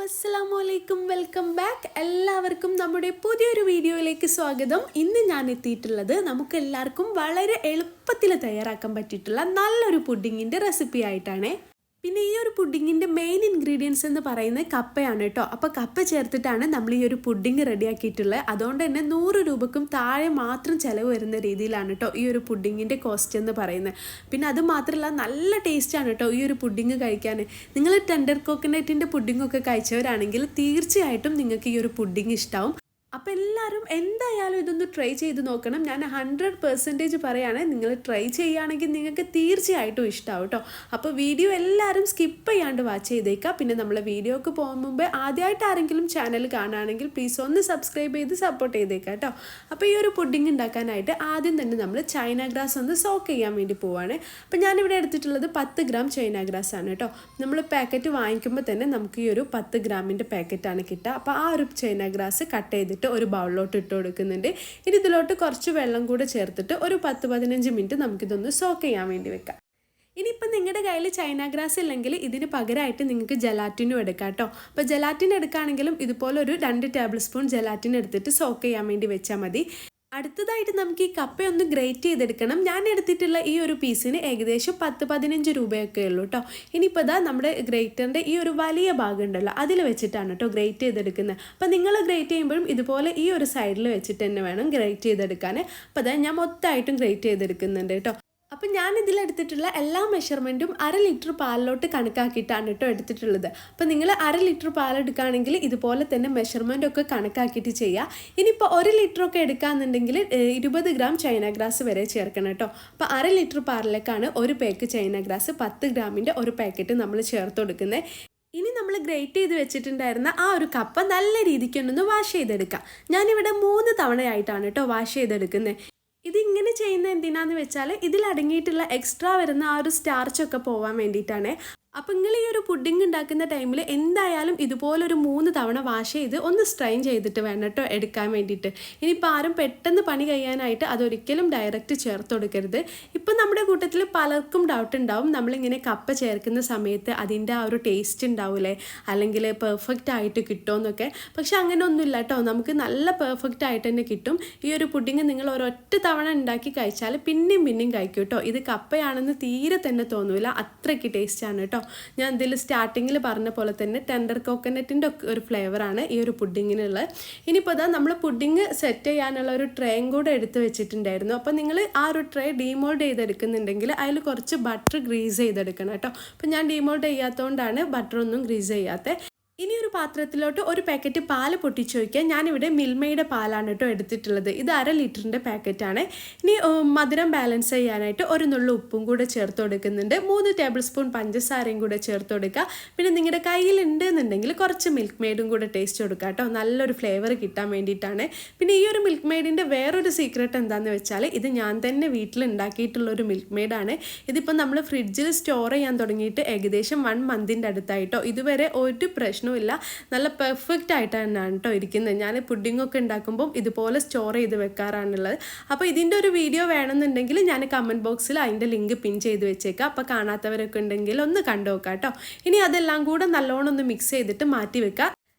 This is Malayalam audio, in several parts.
അസ്സലാമലൈക്കും, വെൽക്കം ബാക്ക്. എല്ലാവർക്കും നമ്മുടെ പുതിയൊരു വീഡിയോയിലേക്ക് സ്വാഗതം. ഇന്ന് ഞാൻ എത്തിയിട്ടുള്ളത് നമുക്ക് എല്ലാവർക്കും വളരെ എളുപ്പത്തിൽ തയ്യാറാക്കാൻ പറ്റിയിട്ടുള്ള നല്ലൊരു പുഡിങ്ങിൻ്റെ റെസിപ്പി ആയിട്ടാണ്. പിന്നെ ഈ ഒരു പുഡിങ്ങിൻ്റെ മെയിൻ ഇൻഗ്രീഡിയൻസ് എന്ന് പറയുന്നത് കപ്പയാണ് കേട്ടോ. അപ്പോൾ കപ്പ ചേർത്തിട്ടാണ് നമ്മൾ ഈ ഒരു പുഡിങ് റെഡിയാക്കിയിട്ടുള്ളത്. അതുകൊണ്ട് തന്നെ 100 രൂപക്കും താഴെ മാത്രം ചിലവ് വരുന്ന രീതിയിലാണ് കേട്ടോ ഈ ഒരു പുഡിങ്ങിൻ്റെ കോസ്റ്റ് എന്ന് പറയുന്നത്. പിന്നെ അത് മാത്രമല്ല നല്ല ടേസ്റ്റാണ് കേട്ടോ ഈ ഒരു പുഡിങ് കഴിക്കാൻ. നിങ്ങൾ ടെൻഡർ കോക്കനട്ടിൻ്റെ പുഡിങ്ങൊക്കെ കഴിച്ചവരാണെങ്കിൽ തീർച്ചയായിട്ടും നിങ്ങൾക്ക് ഈ ഒരു പുഡിങ് ഇഷ്ടമാവും. അപ്പോൾ എല്ലാവരും എന്തായാലും ഇതൊന്ന് ട്രൈ ചെയ്ത് നോക്കണം. ഞാൻ 100% പറയാണ്, നിങ്ങൾ ട്രൈ ചെയ്യുകയാണെങ്കിൽ നിങ്ങൾക്ക് തീർച്ചയായിട്ടും ഇഷ്ടമാവും കേട്ടോ. അപ്പോൾ വീഡിയോ എല്ലാവരും സ്കിപ്പ് ചെയ്യാണ്ട് വാച്ച് ചെയ്തേക്കാം. പിന്നെ നമ്മളെ വീഡിയോക്ക് പോകും മുമ്പേ ആദ്യമായിട്ട് ആരെങ്കിലും ചാനൽ കാണുകയാണെങ്കിൽ പ്ലീസ് ഒന്ന് സബ്സ്ക്രൈബ് ചെയ്ത് സപ്പോർട്ട് ചെയ്തേക്കാം കേട്ടോ. അപ്പോൾ ഈ ഒരു പുഡിങ് ഉണ്ടാക്കാനായിട്ട് ആദ്യം തന്നെ നമ്മൾ ചൈന ഗ്രാസ് ഒന്ന് സോക്ക് ചെയ്യാൻ വേണ്ടി പോവാണ്. അപ്പോൾ ഞാനിവിടെ എടുത്തിട്ടുള്ളത് 10 ഗ്രാം ചൈന ഗ്രാസ് ആണ് കേട്ടോ. നമ്മൾ പാക്കറ്റ് വാങ്ങിക്കുമ്പോൾ തന്നെ നമുക്ക് ഈ ഒരു 10 ഗ്രാമിൻ്റെ പാക്കറ്റാണ് കിട്ടുക. അപ്പോൾ ആ ഒരു ചൈന ഗ്രാസ് കട്ട് ചെയ്തിട്ട് ഒരു ബൗളിലോട്ട് ഇട്ട് കൊടുക്കുന്നുണ്ട്. ഇനി ഇതിലോട്ട് കുറച്ച് വെള്ളം കൂടെ ചേർത്തിട്ട് ഒരു 10-15 മിനിറ്റ് നമുക്കിതൊന്ന് സോക്ക് ചെയ്യാൻ വേണ്ടി വെക്കാം. ഇനിയിപ്പോൾ നിങ്ങളുടെ കയ്യിൽ ചൈന ഗ്രാസ് ഇല്ലെങ്കിൽ ഇതിന് പകരമായിട്ട് നിങ്ങൾക്ക് ജലാറ്റിനും എടുക്കാം കേട്ടോ. അപ്പോൾ ജലാറ്റിൻ എടുക്കുകയാണെങ്കിലും ഇതുപോലെ ഒരു 2 ടേബിൾ സ്പൂൺ ജലാറ്റിൻ എടുത്തിട്ട് സോക്ക് ചെയ്യാൻ വേണ്ടി വെച്ചാൽ മതി. അടുത്തതായിട്ട് നമുക്ക് ഈ കപ്പയൊന്ന് ഗ്രേറ്റ് ചെയ്തെടുക്കണം. ഞാൻ എടുത്തിട്ടുള്ള ഈ ഒരു പീസിന് ഏകദേശം 10-15 രൂപയൊക്കെ ഉള്ളൂ കേട്ടോ. ഇനിയിപ്പോൾ ഇതാ നമ്മുടെ ഗ്രേറ്ററിൻ്റെ ഈ ഒരു വലിയ ഭാഗം ഉണ്ടല്ലോ അതിൽ വെച്ചിട്ടാണ് കേട്ടോ ഗ്രേറ്റ് ചെയ്തെടുക്കുന്നത്. അപ്പോൾ നിങ്ങൾ ഗ്രേറ്റ് ചെയ്യുമ്പോഴും ഇതുപോലെ ഈ ഒരു സൈഡിൽ വെച്ചിട്ട് തന്നെ വേണം ഗ്രേറ്റ് ചെയ്തെടുക്കാൻ. അപ്പോൾ അതാ ഞാൻ മൊത്തമായിട്ടും ഗ്രേറ്റ് ചെയ്തെടുക്കുന്നുണ്ട് കേട്ടോ. അപ്പം ഞാൻ ഇതിലെടുത്തിട്ടുള്ള എല്ലാ മെഷർമെൻറ്റും 1/2 ലിറ്റർ പാലിലോട്ട് കണക്കാക്കിയിട്ടാണ് കേട്ടോ എടുത്തിട്ടുള്ളത്. അപ്പോൾ നിങ്ങൾ 1/2 ലിറ്റർ പാലെടുക്കുകയാണെങ്കിൽ ഇതുപോലെ തന്നെ മെഷർമെൻ്റ് ഒക്കെ കണക്കാക്കിയിട്ട് ചെയ്യുക. ഇനിയിപ്പോൾ 1 ലിറ്ററൊക്കെ എടുക്കുകയെന്നുണ്ടെങ്കിൽ 20 ഗ്രാം ചൈന ഗ്രാസ് വരെ ചേർക്കണം കേട്ടോ. അപ്പോൾ 1/2 ലിറ്റർ പാലിലേക്കാണ് ഒരു പാക്ക് ചൈന ഗ്രാസ് 10 ഗ്രാമിൻ്റെ ഒരു പാക്കറ്റ് നമ്മൾ ചേർത്ത് കൊടുക്കുന്നത്. ഇനി നമ്മൾ ഗ്രേറ്റ് ചെയ്ത് വെച്ചിട്ടുണ്ടായിരുന്ന ആ ഒരു കപ്പ നല്ല രീതിക്കൊന്നൊന്ന് വാഷ് ചെയ്തെടുക്കാം. ഞാനിവിടെ 3 തവണയായിട്ടാണ് കേട്ടോ വാഷ് ചെയ്തെടുക്കുന്നത്. ഇതിങ്ങനെ ചെയ്യുന്ന എന്തിനാന്ന് വെച്ചാൽ ഇതിലടങ്ങിയിട്ടുള്ള എക്സ്ട്രാ വരുന്ന ആ ഒരു സ്റ്റാർച്ചൊക്കെ പോകാൻ വേണ്ടിയിട്ടാണ്. അപ്പം നിങ്ങൾ ഈ ഒരു പുഡിങ് ഉണ്ടാക്കുന്ന ടൈമിൽ എന്തായാലും ഇതുപോലൊരു 3 തവണ വാഷ് ചെയ്ത് ഒന്ന് സ്ട്രെയിൻ ചെയ്തിട്ട് വേണം കേട്ടോ എടുക്കാൻ വേണ്ടിയിട്ട്. ഇനിയിപ്പോൾ ആരും പെട്ടെന്ന് പണി കഴിയാനായിട്ട് അതൊരിക്കലും ഡയറക്റ്റ് ചേർത്ത് കൊടുക്കരുത്. ഇപ്പം നമ്മുടെ കൂട്ടത്തിൽ പലർക്കും ഡൗട്ട് ഉണ്ടാവും, നമ്മളിങ്ങനെ കപ്പ ചേർക്കുന്ന സമയത്ത് അതിൻ്റെ ആ ഒരു ടേസ്റ്റ് ഉണ്ടാവില്ലേ, അല്ലെങ്കിൽ പെർഫെക്റ്റ് ആയിട്ട് കിട്ടുമെന്നൊക്കെ. പക്ഷെ അങ്ങനെ ഒന്നുമില്ല കേട്ടോ, നമുക്ക് നല്ല പെർഫെക്റ്റ് ആയിട്ട് തന്നെ കിട്ടും. ഈ ഒരു പുഡിങ് നിങ്ങൾ ഒരൊറ്റ തവണ ഉണ്ടാക്കി കഴിച്ചാൽ പിന്നെയും കഴിക്കും കേട്ടോ. ഇത് കപ്പയാണെന്ന് തീരെ തന്നെ തോന്നില്ല, അത്രയ്ക്ക് ടേസ്റ്റാണ് കേട്ടോ. ഞാൻ ഇതിൽ സ്റ്റാർട്ടിങ്ങിൽ പറഞ്ഞ പോലെ തന്നെ ടെൻഡർ കോക്കനട്ടിൻ്റെ ഒരു ഫ്ലേവറാണ് ഈ ഒരു പുഡിങ്ങിനുള്ളത്. ഇനിയിപ്പോൾ അതാ നമ്മൾ പുഡിങ് സെറ്റ് ചെയ്യാനുള്ള ഒരു ട്രേയും കൂടെ എടുത്ത് വെച്ചിട്ടുണ്ടായിരുന്നു. അപ്പോൾ നിങ്ങൾ ആ ഒരു ട്രേ ഡീമോൾഡ് ചെയ്തെടുക്കുന്നുണ്ടെങ്കിൽ അതിൽ കുറച്ച് ബട്ടർ ഗ്രീസ് ചെയ്തെടുക്കണം കേട്ടോ. അപ്പോൾ ഞാൻ ഡീമോൾഡ് ചെയ്യാത്തതുകൊണ്ടാണ് ബട്ടറൊന്നും ഗ്രീസ് ചെയ്യാത്തത്. ഇനി ഒരു പാത്രത്തിലോട്ട് ഒരു പാക്കറ്റ് പാല് പൊട്ടിച്ച് വയ്ക്കുക. ഞാനിവിടെ മിൽമയുടെ പാലാണ് കേട്ടോ എടുത്തിട്ടുള്ളത്. ഇത് 1/2 ലിറ്ററിൻ്റെ പാക്കറ്റാണ്. ഇനി മധുരം ബാലൻസ് ചെയ്യാനായിട്ട് ഒരു നുള്ളു ഉപ്പും കൂടെ ചേർത്ത് കൊടുക്കുന്നുണ്ട്. 3 ടേബിൾ സ്പൂൺ പഞ്ചസാരയും കൂടെ ചേർത്ത് കൊടുക്കുക. പിന്നെ നിങ്ങളുടെ കയ്യിലുണ്ട് എന്നുണ്ടെങ്കിൽ കുറച്ച് മിൽക്ക് മെയ്ഡും കൂടെ ടേസ്റ്റ് കൊടുക്കുക കേട്ടോ, നല്ലൊരു ഫ്ലേവർ കിട്ടാൻ വേണ്ടിയിട്ടാണ്. പിന്നെ ഈ ഒരു മിൽക്ക് മെയ്ഡിൻ്റെ വേറൊരു സീക്രട്ട് എന്താണെന്ന് വെച്ചാൽ ഇത് ഞാൻ തന്നെ വീട്ടിൽ ഉണ്ടാക്കിയിട്ടുള്ളൊരു മിൽക്ക് മെയ്ഡാണ്. ഇതിപ്പോൾ നമ്മൾ ഫ്രിഡ്ജിൽ സ്റ്റോർ ചെയ്യാൻ തുടങ്ങിയിട്ട് ഏകദേശം 1 മന്തിൻ്റെ അടുത്തായിട്ടോ. ഇതുവരെ ഒരു പ്രശ്നവും ഇല്ല, നല്ല പെർഫെക്റ്റ് ആയിട്ട് തന്നെയാണ് കേട്ടോ ഇരിക്കുന്നത്. ഞാൻ പുഡിങ്ങൊക്കെ ഉണ്ടാക്കുമ്പം ഇതുപോലെ സ്റ്റോർ ചെയ്ത് വെക്കാറാണുള്ളത്. അപ്പോൾ ഇതിൻ്റെ ഒരു വീഡിയോ വേണമെന്നുണ്ടെങ്കിൽ ഞാൻ കമൻറ്റ് ബോക്സിൽ അതിൻ്റെ ലിങ്ക് പിൻ ചെയ്ത് വെച്ചേക്കാം. അപ്പോൾ കാണാത്തവരൊക്കെ ഉണ്ടെങ്കിൽ ഒന്ന് കണ്ടു നോക്കാം കേട്ടോ. ഇനി അതെല്ലാം കൂടെ നല്ലോണം ഒന്ന് മിക്സ് ചെയ്തിട്ട് മാറ്റി വെക്കാം.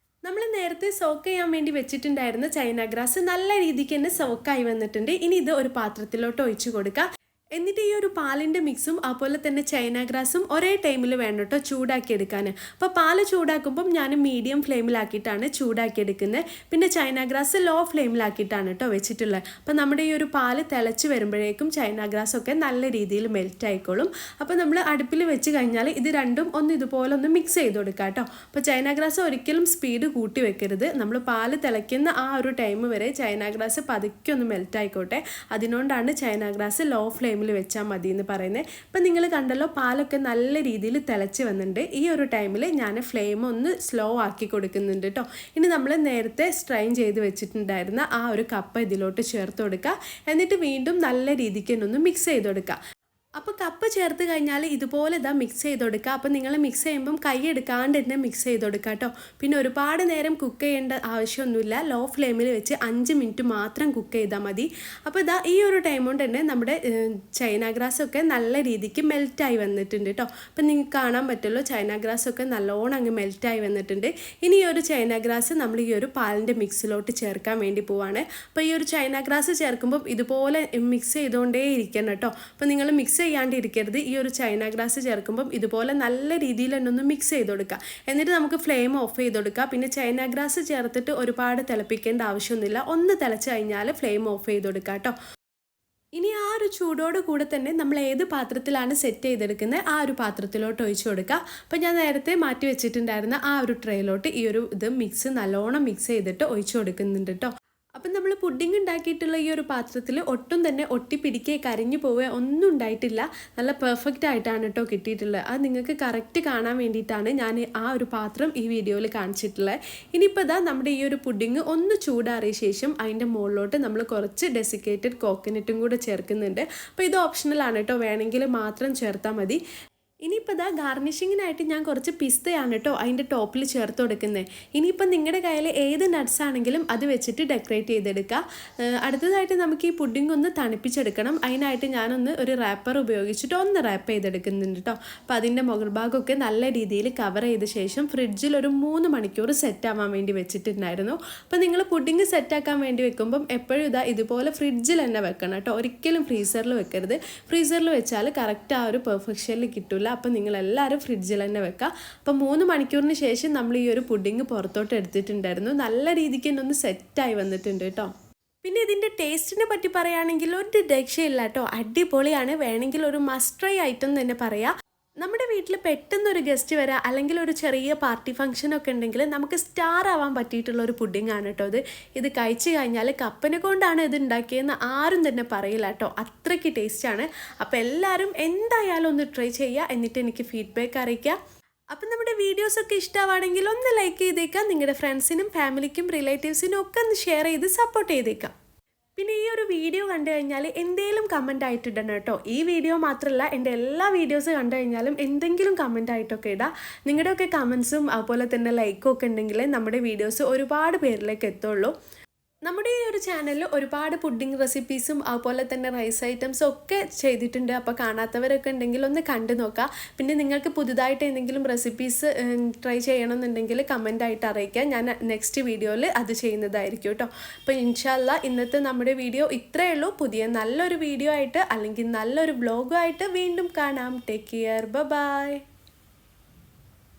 നമ്മൾ നേരത്തെ സോക്ക് ചെയ്യാൻ വേണ്ടി വെച്ചിട്ടുണ്ടായിരുന്ന ചൈന ഗ്രാസ് നല്ല രീതിക്ക് തന്നെ സോക്കായി വന്നിട്ടുണ്ട്. ഇനി ഇത് ഒരു പാത്രത്തിലോട്ട് ഒഴിച്ചു കൊടുക്കുക. എന്നിട്ട് ഈ ഒരു പാലിൻ്റെ മിക്സും അതുപോലെ തന്നെ ചൈന ഗ്രാസും ഒരേ ടൈമിൽ വേണം കേട്ടോ ചൂടാക്കി എടുക്കാൻ. അപ്പോൾ പാല് ചൂടാക്കുമ്പം ഞാൻ മീഡിയം ഫ്ലെയിമിലാക്കിയിട്ടാണ് ചൂടാക്കി എടുക്കുന്നത്. പിന്നെ ചൈന ഗ്രാസ് ലോ ഫ്ലെയിമിലാക്കിയിട്ടാണ് കേട്ടോ വെച്ചിട്ടുള്ളത്. അപ്പോൾ നമ്മുടെ ഈ ഒരു പാല് തിളച്ച് വരുമ്പോഴേക്കും ചൈന ഗ്രാസൊക്കെ നല്ല രീതിയിൽ മെൽറ്റ് ആയിക്കോളും. അപ്പോൾ നമ്മൾ അടുപ്പിൽ വെച്ച് കഴിഞ്ഞാൽ ഇത് രണ്ടും ഒന്ന് ഇതുപോലെ ഒന്ന് മിക്സ് ചെയ്ത് കൊടുക്കുക കേട്ടോ. അപ്പോൾ ചൈന ഗ്രാസ് ഒരിക്കലും സ്പീഡ് കൂട്ടി വെക്കരുത്. നമ്മൾ പാല് തിളയ്ക്കുന്ന ആ ഒരു ടൈം വരെ ചൈന ഗ്രാസ് പതുക്കെ ഒന്ന് മെൽറ്റ് ആയിക്കോട്ടെ. അതിനോണ്ടാണ് ചൈന ഗ്രാസ് ലോ ഫ്ലെയിം വെച്ചാൽ മതി എന്ന് പറയുന്നത്. അപ്പം നിങ്ങൾ കണ്ടല്ലോ പാലൊക്കെ നല്ല രീതിയിൽ തിളച്ച് വന്നിട്ടുണ്ട്. ഈ ഒരു ടൈമിൽ ഞാൻ ഫ്ലെയിം ഒന്ന് സ്ലോ ആക്കി കൊടുക്കുന്നുണ്ട് കേട്ടോ. ഇനി നമ്മൾ നേരത്തെ സ്ട്രെയിൻ ചെയ്ത് വെച്ചിട്ടുണ്ടായിരുന്ന ആ ഒരു കപ്പ ഇതിലോട്ട് ചേർത്ത് കൊടുക്കുക. എന്നിട്ട് വീണ്ടും നല്ല രീതിക്ക് ഒന്ന് മിക്സ് ചെയ്ത് കൊടുക്കുക. അപ്പോൾ കപ്പ് ചേർത്ത് കഴിഞ്ഞാൽ ഇതുപോലെ ഇതാ മിക്സ് ചെയ്ത് കൊടുക്കുക. അപ്പോൾ നിങ്ങൾ മിക്സ് ചെയ്യുമ്പം കൈ എടുക്കാണ്ട് തന്നെ മിക്സ് ചെയ്ത് കൊടുക്കുക കേട്ടോ. പിന്നെ ഒരുപാട് നേരം കുക്ക് ചെയ്യേണ്ട ആവശ്യമൊന്നുമില്ല. ലോ ഫ്ലെയിമിൽ വെച്ച് 5 മിനിറ്റ് മാത്രം കുക്ക് ചെയ്താൽ മതി. അപ്പോൾ ഇതാ ഈ ഒരു ടൈം കൊണ്ട് തന്നെ നമ്മുടെ ചൈന ഗ്രാസൊക്കെ നല്ല രീതിക്ക് മെൽറ്റായി വന്നിട്ടുണ്ട് കേട്ടോ. അപ്പം നിങ്ങൾക്ക് കാണാൻ പറ്റുമല്ലോ, ചൈന ഗ്രാസൊക്കെ നല്ലോണം അങ്ങ് മെൽറ്റായി വന്നിട്ടുണ്ട്. ഇനി ഈ ഒരു ചൈന ഗ്രാസ് നമ്മൾ ഈ ഒരു പാലിൻ്റെ മിക്സിലോട്ട് ചേർക്കാൻ വേണ്ടി പോവാണ്. അപ്പോൾ ഈ ഒരു ചൈന ഗ്രാസ് ചേർക്കുമ്പോൾ ഇതുപോലെ മിക്സ് ചെയ്തുകൊണ്ടേ ഇരിക്കണം കേട്ടോ. അപ്പോൾ നിങ്ങൾ മിക്സ് ചെയ്യാണ്ടിരിക്കരുത്. ഈ ഒരു ചൈന ഗ്രാസ് ചേർക്കുമ്പം ഇതുപോലെ നല്ല രീതിയിൽ തന്നെ ഒന്ന് മിക്സ് ചെയ്ത് കൊടുക്കുക. എന്നിട്ട് നമുക്ക് ഫ്ലെയിം ഓഫ് ചെയ്ത് കൊടുക്കുക. പിന്നെ ചൈന ഗ്രാസ് ചേർത്തിട്ട് ഒരുപാട് തിളപ്പിക്കേണ്ട ആവശ്യമൊന്നുമില്ല. ഒന്ന് തിളച്ച് കഴിഞ്ഞാൽ ഫ്ലെയിം ഓഫ് ചെയ്ത് കൊടുക്കുക കേട്ടോ. ഇനി ആ ഒരു ചൂടോട് കൂടെ തന്നെ നമ്മൾ ഏത് പാത്രത്തിലാണ് സെറ്റ് ചെയ്തെടുക്കുന്നത് ആ ഒരു പാത്രത്തിലോട്ട് ഒഴിച്ചു കൊടുക്കുക. അപ്പോൾ ഞാൻ നേരത്തെ മാറ്റി വെച്ചിട്ടുണ്ടായിരുന്ന ആ ഒരു ട്രേയിലോട്ട് ഈ ഒരു മിക്സ് നല്ലോണം മിക്സ് ചെയ്തിട്ട് ഒഴിച്ചു കൊടുക്കുന്നുണ്ട് കേട്ടോ. അപ്പം നമ്മൾ പുഡിംഗ് ഉണ്ടാക്കിയിട്ടുള്ള ഈ ഒരു പാത്രത്തിൽ ഒട്ടും തന്നെ ഒട്ടിപ്പിടിക്കുക കരിഞ്ഞു പോവുക ഒന്നും ഉണ്ടായിട്ടില്ല. നല്ല പെർഫെക്റ്റ് ആയിട്ടാണ് കേട്ടോ കിട്ടിയിട്ടുള്ളത്. അത് നിങ്ങൾക്ക് കറക്റ്റ് കാണാൻ വേണ്ടിയിട്ടാണ് ഞാൻ ആ ഒരു പാത്രം ഈ വീഡിയോയിൽ കാണിച്ചിട്ടുള്ളത്. ഇനിയിപ്പോൾ ഇതാ നമ്മുടെ ഈ ഒരു പുഡിംഗ് ഒന്ന് ചൂടാറിയ ശേഷം അതിൻ്റെ മുകളിലോട്ട് നമ്മൾ കുറച്ച് ഡെസിക്കേറ്റഡ് കോക്കനട്ടും കൂടെ ചേർക്കുന്നുണ്ട്. അപ്പോൾ ഇത് ഓപ്ഷണലാണ് കേട്ടോ, വേണമെങ്കിൽ മാത്രം ചേർത്താൽ മതി. ഇനിയിപ്പോൾ ഇതാ ഗാർണിഷിങ്ങിനായിട്ട് ഞാൻ കുറച്ച് പിസ്തയാണ് കേട്ടോ അതിൻ്റെ ടോപ്പിൽ ചേർത്ത് കൊടുക്കുന്നത്. ഇനിയിപ്പോൾ നിങ്ങളുടെ കയ്യിൽ ഏത് നട്ട്സ് ആണെങ്കിലും അത് വെച്ചിട്ട് ഡെക്കറേറ്റ് ചെയ്തെടുക്കുക. അടുത്തതായിട്ട് നമുക്ക് ഈ പുഡിംഗ് ഒന്ന് തണുപ്പിച്ചെടുക്കണം. അതിനായിട്ട് ഞാനൊന്ന് ഒരു റാപ്പർ ഉപയോഗിച്ചിട്ട് ഒന്ന് റാപ്പ് ചെയ്തെടുക്കുന്നുണ്ട് കേട്ടോ. അപ്പോൾ അതിൻ്റെ മുകൾ ഭാഗമൊക്കെ നല്ല രീതിയിൽ കവർ ചെയ്ത ശേഷം ഫ്രിഡ്ജിൽ ഒരു 3 മണിക്കൂർ സെറ്റ് ആവാൻ വേണ്ടി വെച്ചിട്ടുണ്ടായിരുന്നു. അപ്പോൾ നിങ്ങൾ പുഡിംഗ് സെറ്റാക്കാൻ വേണ്ടി വെക്കുമ്പം എപ്പോഴും ഇതുപോലെ ഫ്രിഡ്ജിൽ തന്നെ വെക്കണം കേട്ടോ. ഒരിക്കലും ഫ്രീസറിൽ വെക്കരുത്. ഫ്രീസറിൽ വെച്ചാൽ കറക്റ്റ് ആ ഒരു പെർഫെക്ഷനിൽ കിട്ടില്ല. അപ്പോൾ നിങ്ങളെല്ലാവരും ഫ്രിഡ്ജിൽ തന്നെ വെക്കുക. അപ്പോൾ 3 മണിക്കൂറിന് ശേഷം നമ്മൾ ഈ ഒരു പുഡിംഗ് പുറത്തോട്ട് എടുത്തിട്ടുണ്ടായിരുന്നു. നല്ല രീതിക്ക് തന്നെ ഒന്ന് സെറ്റായി വന്നിട്ടുണ്ട് കേട്ടോ. പിന്നെ ഇതിൻ്റെ ടേസ്റ്റിനെ പറ്റി പറയുകയാണെങ്കിൽ ഒരു രക്ഷയില്ല കേട്ടോ, അടിപൊളിയാണ്. വേണമെങ്കിൽ ഒരു മസ്റ്റ് ട്രൈ ഐറ്റം തന്നെ പറയാം. നമ്മുടെ വീട്ടിൽ പെട്ടെന്നൊരു ഗസ്റ്റ് വരാം, അല്ലെങ്കിൽ ഒരു ചെറിയ പാർട്ടി ഫംഗ്ഷനൊക്കെ ഉണ്ടെങ്കിൽ നമുക്ക് സ്റ്റാർ ആവാൻ പറ്റിയിട്ടുള്ള ഒരു പുഡിംഗ് ആണ് കേട്ടോ ഇത് കഴിച്ചു കഴിഞ്ഞാൽ കപ്പനെ കൊണ്ടാണ് ഇത് ഉണ്ടാക്കിയതെന്ന് ആരും തന്നെ പറയില്ല കേട്ടോ, അത്രയ്ക്ക് ടേസ്റ്റാണ്. അപ്പോൾ എല്ലാവരും എന്തായാലും ഒന്ന് ട്രൈ ചെയ്യുക, എന്നിട്ട് എനിക്ക് ഫീഡ്ബാക്ക് അറിയിക്കുക. അപ്പം നമ്മുടെ വീഡിയോസൊക്കെ ഇഷ്ടമാണെങ്കിൽ ഒന്ന് ലൈക്ക് ചെയ്തേക്കാം. നിങ്ങളുടെ ഫ്രണ്ട്സിനും ഫാമിലിക്കും റിലേറ്റീവ്സിനും ഒക്കെ ഒന്ന് ഷെയർ ചെയ്ത് സപ്പോർട്ട് ചെയ്തേക്കാം. പിന്നെ ഈ ഒരു വീഡിയോ കണ്ടു കഴിഞ്ഞാൽ എന്തെങ്കിലും കമൻ്റ് ആയിട്ടിടണം കേട്ടോ. ഈ വീഡിയോ മാത്രമല്ല, എൻ്റെ എല്ലാ വീഡിയോസ് കണ്ടു കഴിഞ്ഞാലും എന്തെങ്കിലും കമൻ്റ് ആയിട്ടൊക്കെ ഇടാം. നിങ്ങളുടെയൊക്കെ കമൻസും അതുപോലെ തന്നെ ലൈക്കും ഒക്കെ ഉണ്ടെങ്കിൽ നമ്മുടെ വീഡിയോസ് ഒരുപാട് പേരിലേക്ക് എത്തുള്ളൂ. നമ്മുടെ ഈ ഒരു ചാനലിൽ ഒരുപാട് പുഡിംഗ് റെസിപ്പീസും അതുപോലെ തന്നെ റൈസ് ഐറ്റംസും ഒക്കെ ചെയ്തിട്ടുണ്ട്. അപ്പോൾ കാണാത്തവരൊക്കെ ഉണ്ടെങ്കിൽ ഒന്ന് കണ്ടു നോക്കാം. പിന്നെ നിങ്ങൾക്ക് പുതുതായിട്ട് എന്തെങ്കിലും റെസിപ്പീസ് ട്രൈ ചെയ്യണമെന്നുണ്ടെങ്കിൽ കമൻ്റായിട്ട് അറിയിക്കുക. ഞാൻ നെക്സ്റ്റ് വീഡിയോയിൽ അത് ചെയ്യുന്നതായിരിക്കും കേട്ടോ. അപ്പോൾ ഇൻഷാ അല്ലാ ഇന്നത്തെ നമ്മുടെ വീഡിയോ ഇത്രയേ ഉള്ളൂ. പുതിയ നല്ലൊരു വീഡിയോ ആയിട്ട് അല്ലെങ്കിൽ നല്ലൊരു വ്ലോഗുമായിട്ട് വീണ്ടും കാണാം. Take care, by.